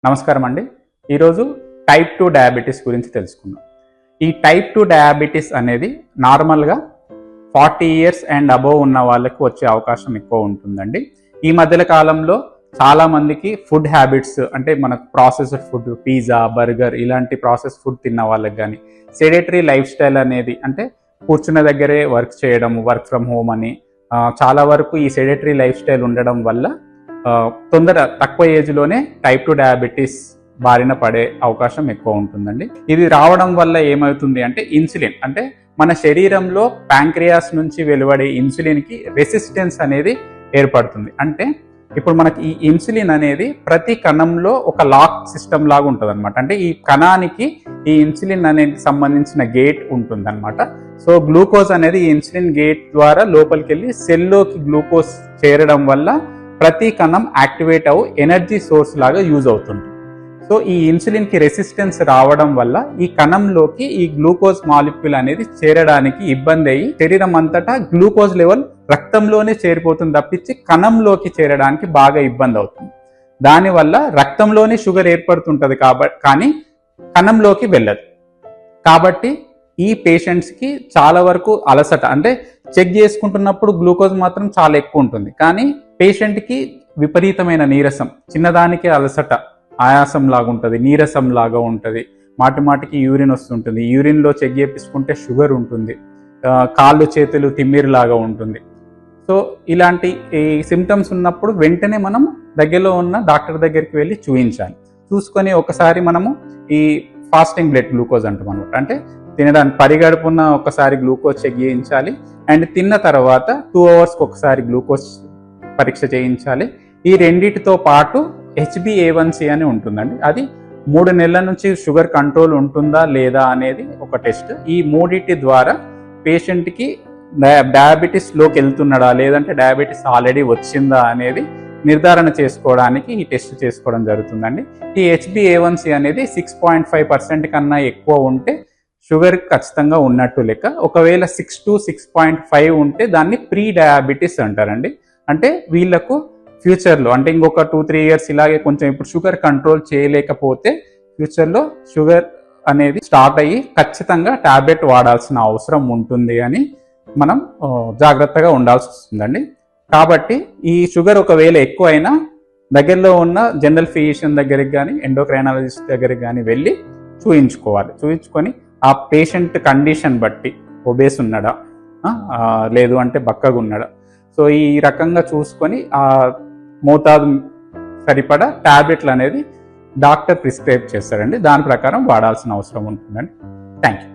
నమస్కారం అండి. ఈరోజు టైప్ 2 డయాబెటీస్ గురించి తెలుసుకుందాం. ఈ టైప్ 2 డయాబెటీస్ అనేది నార్మల్గా 40 ఇయర్స్ అండ్ అబోవ్ ఉన్న వాళ్ళకు వచ్చే అవకాశం ఎక్కువ ఉంటుందండి. ఈ మధ్యల కాలంలో చాలామందికి ఫుడ్ హ్యాబిట్స్ అంటే మనకు ప్రాసెస్డ్ ఫుడ్, పిజ్జా, బర్గర్ ఇలాంటి ప్రాసెస్ ఫుడ్ తిన్న వాళ్ళకి కానీ, సెడెటరీ లైఫ్ స్టైల్ అనేది అంటే కూర్చున్న దగ్గరే వర్క్ చేయడం, వర్క్ ఫ్రమ్ హోమ్ అని చాలా వరకు ఈ సెడెటరీ లైఫ్ స్టైల్ ఉండడం వల్ల తక్కువ ఏజ్లోనే టైప్ 2 డయాబెటీస్ బారిన పడే అవకాశం ఎక్కువ ఉంటుందండి. ఇది రావడం వల్ల ఏమవుతుంది అంటే ఇన్సులిన్ అంటే మన శరీరంలో ప్యాంక్రియాస్ నుంచి వెలువడే ఇన్సులిన్కి రెసిస్టెన్స్ అనేది ఏర్పడుతుంది. అంటే ఇప్పుడు మనకి ఈ ఇన్సులిన్ అనేది ప్రతి కణంలో ఒక లాక్ సిస్టమ్ లాగా ఉంటుంది అనమాట. అంటే ఈ కణానికి ఈ ఇన్సులిన్ అనేది సంబంధించిన గేట్ ఉంటుంది అనమాట. సో గ్లూకోజ్ అనేది ఈ ఇన్సులిన్ గేట్ ద్వారా లోపలికి వెళ్ళి సెల్లోకి గ్లూకోజ్ చేరడం వల్ల ప్రతి కణం యాక్టివేట్ అవ్వు ఎనర్జీ సోర్స్ లాగా యూజ్ అవుతుంది. సో ఈ ఇన్సులిన్కి రెసిస్టెన్స్ రావడం వల్ల ఈ కణంలోకి ఈ గ్లూకోజ్ మాలిక్యూల్ అనేది చేరడానికి ఇబ్బంది అయ్యి శరీరం అంతటా గ్లూకోజ్ లెవెల్ రక్తంలోనే చేరిపోతుంది తప్పించి కణంలోకి చేరడానికి బాగా ఇబ్బంది అవుతుంది. దానివల్ల రక్తంలోనే షుగర్ ఏర్పడుతుంటుంది కానీ కణంలోకి వెళ్ళదు. కాబట్టి ఈ పేషెంట్స్కి చాలా వరకు అలసట అంటే చెక్ చేసుకుంటున్నప్పుడు గ్లూకోజ్ మాత్రం చాలా ఎక్కువ ఉంటుంది, కానీ పేషెంట్కి విపరీతమైన నీరసం, చిన్నదానికే అలసట, ఆయాసం లాగా ఉంటుంది, నీరసం లాగా ఉంటుంది, మాటికి యూరిన్ వస్తుంటుంది, యూరిన్లో చెక్ చేయించుకుంటే షుగర్ ఉంటుంది, కాళ్ళు చేతులు తిమ్మిరిలాగా ఉంటుంది. సో ఇలాంటి ఈ సిమ్టమ్స్ ఉన్నప్పుడు వెంటనే మనం దగ్గరలో ఉన్న డాక్టర్ దగ్గరికి వెళ్ళి చూయించాలి. చూసుకొని ఒకసారి మనము ఈ ఫాస్టింగ్ బ్లడ్ గ్లూకోజ్ అంటాం అనమాట. అంటే తినడానికి పరిగడుపున్న ఒకసారి గ్లూకోజ్ చెక్ చేయించాలి అండ్ తిన్న తర్వాత 2 అవర్స్కి ఒకసారి గ్లూకోజ్ పరీక్ష చేయించాలి. ఈ రెండిటితో పాటు HbA1c అని ఉంటుందండి. అది 3 నెలల నుంచి షుగర్ కంట్రోల్ ఉంటుందా లేదా అనేది ఒక టెస్ట్. ఈ మూడిటి ద్వారా పేషెంట్కి డయాబెటీస్లోకి వెళ్తున్నాడా లేదంటే డయాబెటీస్ ఆల్రెడీ వచ్చిందా అనేది నిర్ధారణ చేసుకోవడానికి ఈ టెస్ట్ చేసుకోవడం జరుగుతుందండి. ఈ HbA1c అనేది 6.5% కన్నా ఎక్కువ ఉంటే షుగర్ ఖచ్చితంగా ఉన్నట్టు లెక్క. ఒకవేళ 6 to 6.5 ఉంటే దాన్ని ప్రీ డయాబెటీస్ అంటారండి. అంటే వీళ్ళకు ఫ్యూచర్లో అంటే ఇంకొక 2-3 ఇయర్స్ ఇలాగే కొంచెం ఇప్పుడు షుగర్ కంట్రోల్ చేయలేకపోతే ఫ్యూచర్లో షుగర్ అనేది స్టార్ట్ అయ్యి ఖచ్చితంగా టాబ్లెట్ వాడాల్సిన అవసరం ఉంటుంది అని మనం జాగ్రత్తగా ఉండాల్సి వస్తుందండి. కాబట్టి ఈ షుగర్ ఒకవేళ ఎక్కువ అయినా దగ్గరలో ఉన్న జనరల్ ఫిజిషియన్ దగ్గరికి కానీ ఎండోక్రైనాలజిస్ట్ దగ్గరికి కానీ వెళ్ళి చూయించుకోవాలి. చూయించుకొని ఆ పేషెంట్ కండిషన్ బట్టి ఒబేస్ ఉన్నాడా లేదు అంటే బక్కగా ఉన్నాడా, సో ఈ రకంగా చూసుకొని ఆ మోతాదు సరిపడా టాబ్లెట్లు అనేది డాక్టర్ ప్రిస్క్రైబ్ చేస్తారండి. దాని ప్రకారం వాడాల్సిన అవసరం ఉంటుందండి. Thank you.